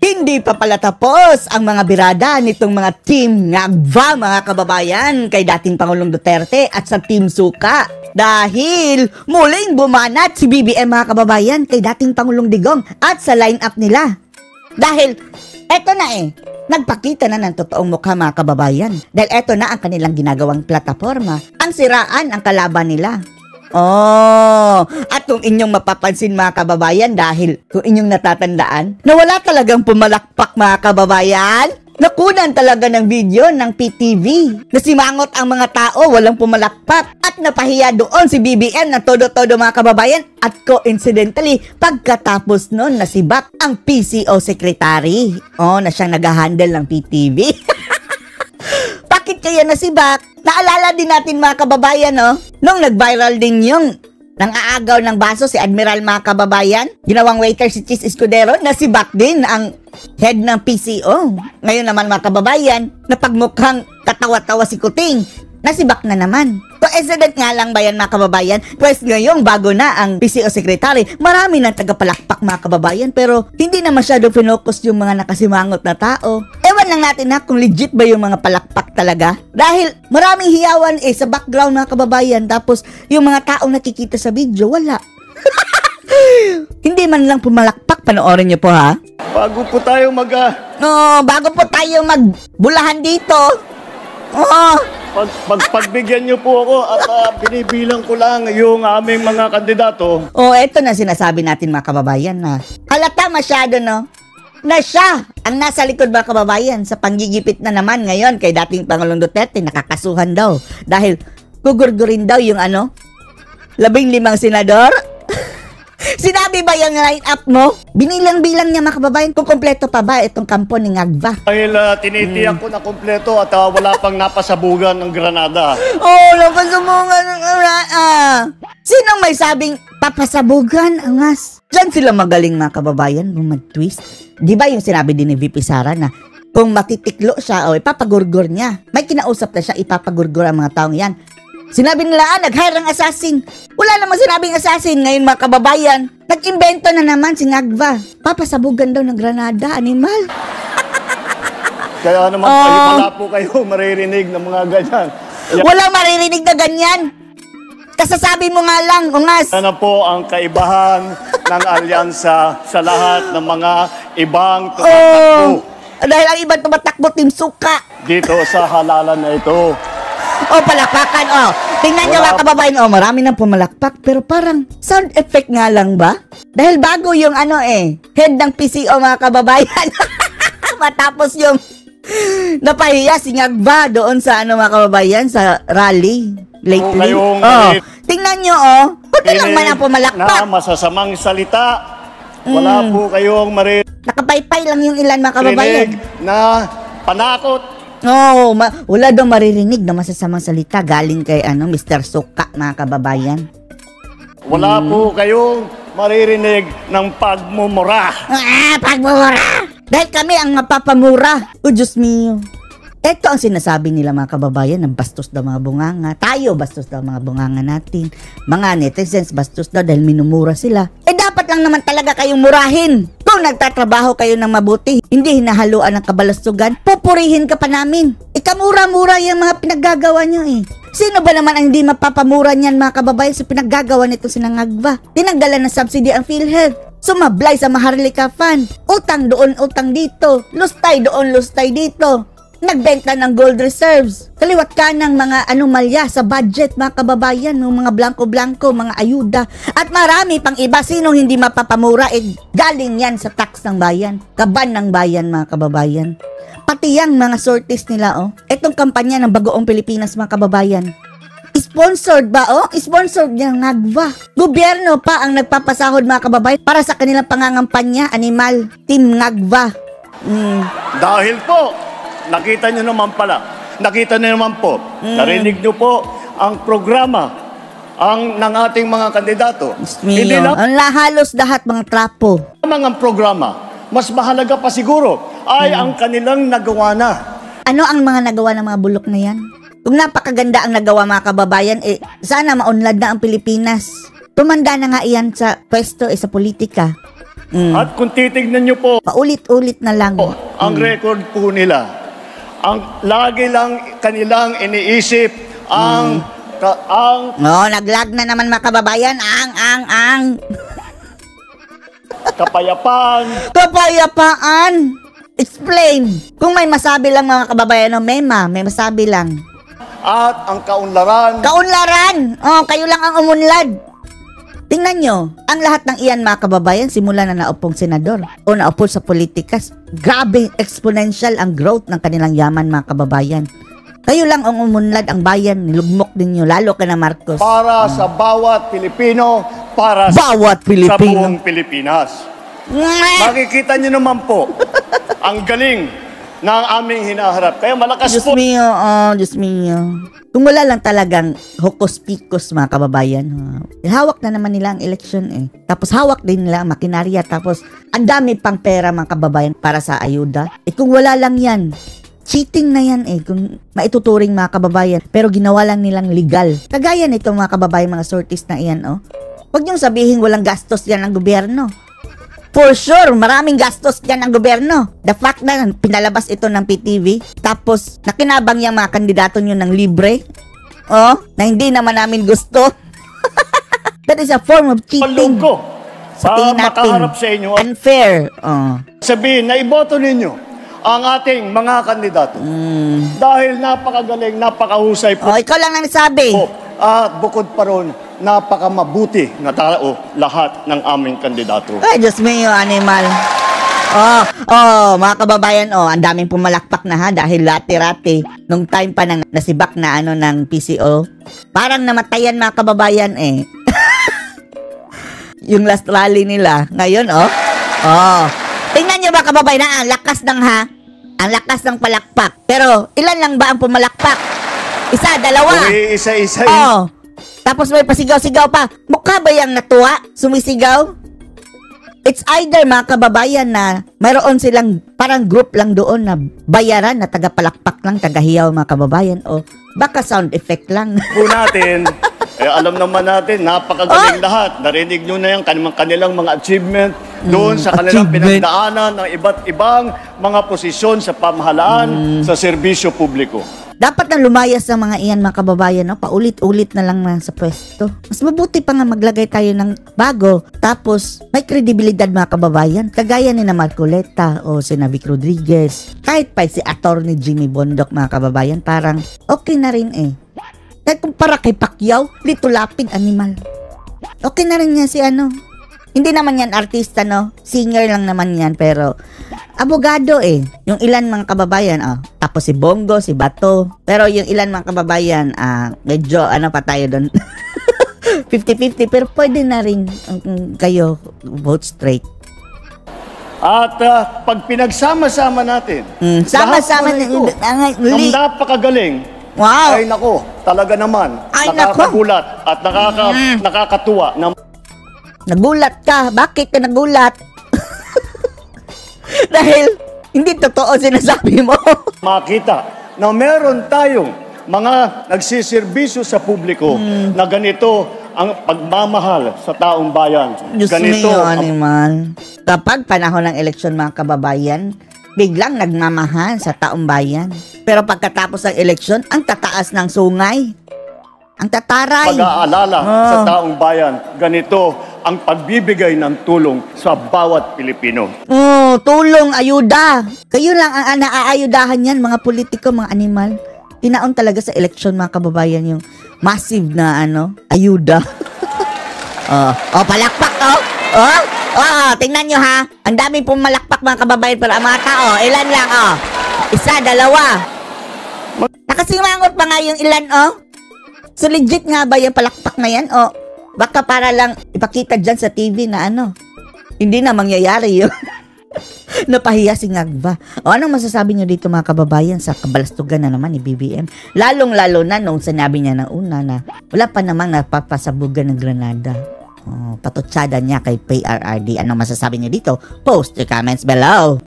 Hindi pa pala tapos ang mga birada nitong mga Team Ngagva, mga kababayan, kay dating Pangulong Duterte at sa Team Suka. Dahil muling bumanat si BBM, mga kababayan, kay dating Pangulong Digong at sa line-up nila. Dahil eto na nagpakita na ng totoong mukha, mga kababayan. Dahil eto na ang kanilang ginagawang plataforma, ang siraan ang kalaban nila. At kung inyong mapapansin, mga kababayan, dahil kung inyong natatandaan, na wala talagang pumalakpak, mga kababayan, nakunan talaga ng video ng PTV. Nasimangot ang mga tao, walang pumalakpak. At napahiya doon si BBM na todo-todo, mga kababayan. At coincidentally, pagkatapos nun, nasibak ang PCO secretary. Na siyang nag-handle ng PTV. Bakit kaya nasibak? Naalala din natin, mga kababayan, nung nag-viral din yung nang-aagaw ng baso si Admiral, mga kababayan. Ginawang waiter si Chis Escudero, nasibak din ang head ng PCO. Ngayon naman, mga kababayan, napagmukhang katawa-tawa si Kuting, nasibak na naman. Coincident nga lang ba yan, mga kababayan? Pues ngayong bago na ang PCO secretary, marami ng tagapalakpak, mga kababayan, pero hindi na masyado finokus yung mga nakasimangot na tao. Ewan lang natin kung legit ba yung mga palakpak talaga. Dahil maraming hiyawan sa background, mga kababayan, tapos yung mga taong nakikita sa video, wala. Hindi man lang pumalakpak, panoorin niyo po, ha? Bago po tayo bago po tayo magbulahan dito. Pagbigyan niyo po ako at binibilang ko lang yung aming mga kandidato. Eto na sinasabi natin, mga kababayan, na halata masyado, na siya ang nasa likod, mga kababayan, sa panggigipit na naman ngayon kay dating Pangulong Duterte. Nakakasuhan daw dahil gugurgurin daw yung 15 senador. Sinabi ba yung line-up mo? Binilang-bilang niya, mga kababayan, kung kompleto pa ba itong kampo ni Ngagva. Dahil tinitiyak ko na kompleto at wala pang napasabugan ng granada. Napasabugan ng granada. Sinong may sabing papasabugan, angas? Diyan sila magaling, mga kababayan, mag-twist. Di ba yung sinabi din ni VP Sara na kung matitiklo siya, ipapagurgur niya. May kinausap na siya, ipapagurgur ang mga taong yan. Sinabi nila, nag-hire ng assassin. Wala namang sinabing assassin. Ngayon, mga kababayan, nag-invento na naman si Ngagva. Papasabugan daw ng granada, animal. Kaya naman, wala po kayo maririnig ng mga ganyan. Walang maririnig na ganyan. Kasasabi mo nga lang, ungas. Ano po ang kaibahan ng alyansa sa lahat ng mga ibang tumatakbo? Dahil ang ibang tumatakbo, Team Suka. Dito sa halalan na ito. Palakpakan, tingnan niyo, mga kababayan, marami nang pumalakpak, pero parang sound effect nga lang ba? Dahil bago yung head ng PCO, mga kababayan. Matapos yung napahiya si Ngagva doon sa mga kababayan, sa rally lately. Tingnan niyo, buti lang man ang pumalakpak. Na masasamang salita, wala po kayong nakapaypay lang yung ilan, mga kababayan. Na panakot. Wala daw maririnig na masasamang salita galing kay Mr. Suka, mga kababayan. Wala po kayong maririnig ng pagmumura. Pagmumura! Dahil kami ang mapapamura. Diyos mio. Ito ang sinasabi nila, mga kababayan, na bastos daw mga bunganga. Tayo, bastos daw mga bunganga natin. Mga netizens, bastos daw dahil minumura sila. Dapat lang naman talaga kayong murahin. Kung nagtatrabaho kayo ng mabuti, hindi hinahaluan ng kabalastugan, pupurihin ka pa namin. Ikamura-mura yung mga pinaggagawa nyo Sino ba naman ang hindi mapapamura niyan, mga kababayan, sa pinaggagawa nito si Ngagva? Tinanggalan ng subsidy ang PhilHealth. Sumablay sa Maharlika Fund. Utang doon, utang dito. Lustay doon, lustay dito. Nagbenta ng gold reserves. Kaliwat ka ng mga anomalya sa budget, mga kababayan, ng mga blanco-blanco, mga ayuda, at marami pang iba. Sinong hindi mapapamura, galing yan sa tax ng bayan, kaban ng bayan, mga kababayan. Pati yung mga sorties nila, etong kampanya ng Bagoong Pilipinas, mga kababayan, sponsored ba, sponsored niya Ngagva. Gobyerno pa ang nagpapasahod, mga kababayan, para sa kanilang pangangampanya, animal, Team Ngagva. Dahil po, nakita nyo naman po, narinig nyo po ang programa ng ating mga kandidato. Hindi ang halos lahat mga trapo. Ang programa, mas mahalaga pa siguro, ay ang kanilang nagawa na. Ano ang mga nagawa ng mga bulok na yan? Kung napakaganda ang nagawa, mga kababayan, sana maunlad na ang Pilipinas. Tumanda na nga iyan sa pwesto sa politika. At kung titignan nyo po, Paulit-ulit na lang. ang record po nila, ang lagi lang kanilang iniisip ang Naglag na naman mga kababayan. Ang. kapayapaan. Kapayapaan. Explain. Kung may masabi lang mga kababayan, may masabi lang. At ang kaunlaran. Kaunlaran! Kayo lang ang umunlad. Tingnan nyo, ang lahat ng iyan mga kababayan, simula na naupong senador o naupo sa politikas. Grabe, exponential ang growth ng kanilang yaman mga kababayan. Kayo lang ang umunlad, ang bayan, nilugmok ninyo, lalo ka na Marcos. Para sa bawat Pilipino, para Bawat sa Pilipino. buong Pilipinas. Makikita nyo naman po ang galing ng aming hinaharap. Kaya malakas Diyos po. mio, Diyos mio. Kung wala lang talagang hokos-pikos mga kababayan, hawak na naman nila ang eleksyon eh. Tapos hawak din nila ang makinarya. Tapos ang dami pang pera mga kababayan para sa ayuda. Kung wala lang yan, cheating na yan eh. Kung maituturing mga kababayan. Pero ginawa lang nilang legal. Kagaya nito mga kababayan, mga sorties na iyan Huwag niyong sabihin walang gastos yan ang gobyerno. For sure, maraming gastos dyan ang gobyerno. The fact na pinalabas ito ng PTV, tapos nakinabang yung mga kandidato nyo ng libre, na hindi naman namin gusto. That is a form of cheating. Palungko. Sa tingin natin, makaharap sa inyo. unfair. Sabihin na iboto ninyo ang ating mga kandidato. Dahil napakagaling, napakahusay po. Ikaw lang nagsabi. At bukod pa ron, napakamabuti na tao lahat ng aming kandidato. Ay, Diyos mio, animal. Mga kababayan, ang daming pumalakpak na ha, dahil lati-rati, nung time pa nang nasibak na ng PCO, parang namatayan mga kababayan eh. Yung last rally nila, ngayon tingnan nyo mga kababayan na ang lakas ng palakpak. Pero, ilan lang ba ang pumalakpak? Isa, dalawa. Isa-isa. Tapos may pasigaw-sigaw pa. Mukha ba yung natuwa? Sumisigaw? It's either mga kababayan na mayroon silang parang group lang doon na bayaran na tagapalakpak lang, tagahiyaw mga kababayan, o baka sound effect lang. Po natin, alam naman natin, napakagaling lahat. Narinig nyo na yung kanilang mga achievement doon sa kanilang pinagdaanan ng iba't ibang mga posisyon sa pamahalaan, sa serbisyo publiko. Dapat na lumayas ang mga iyan mga kababayan, paulit-ulit na lang sa pwesto. Mas mabuti pa nga maglagay tayo ng bago, tapos may kredibilidad mga kababayan. Kagaya ni na Marcoleta o si Vic Rodriguez, kahit pa si Attorney Jimmy Bondoc mga kababayan, parang okay na rin eh. Kahit kumpara kay Pacquiao, Lito Lapid, animal. Okay na rin niya si Hindi naman yan artista, singer lang naman yan, pero abogado eh. Yung ilan mga kababayan, tapos si Bongo, si Bato. Pero yung ilan mga kababayan, medyo pa tayo doon. 50-50, pero pwede na rin kayo vote straight. At pag pinagsama-sama natin, sama-sama ng napakagaling, wow. ay nako, talaga naman, nakakagulat at nakakatuwa na nagulat ka. Bakit ka nagulat? Dahil hindi totoo sinasabi mo. makita na meron tayong mga nagsiservisyo sa publiko na ganito ang pagmamahal sa taong bayan. Diyos Ganito mio, animal. Kapag panahon ng eleksyon mga kababayan, biglang nagmamahal sa taong bayan. Pero pagkatapos ng eleksyon, ang tataas ng sungay. Ang tataray. pag-aalala sa taong bayan. Ganito ang pagbibigay ng tulong sa bawat Pilipino. Tulong, ayuda. Kayo lang ang naaayudahan yan, mga politiko, mga animal. Tinaon talaga sa eleksyon, mga kababayan, yung massive na, ayuda. Palakpak, tingnan nyo, ha. Ang dami pong malakpak, mga kababayan, pero ang mga tao, ilan lang, isa, dalawa. Nakasimangot pa nga yung ilan, So, legit nga ba yung palakpak na yan, baka para lang ipakita dyan sa TV na hindi na mangyayari yun. Napahiya si Ngagva. Anong masasabi nyo dito mga kababayan sa kabalastugan na naman ni BBM? Lalong-lalo na nung sinabi niya na una na wala pa namang napapasabugan ng Granada. Patutsada niya kay PRRD. Anong masasabi nyo dito? Post your comments below.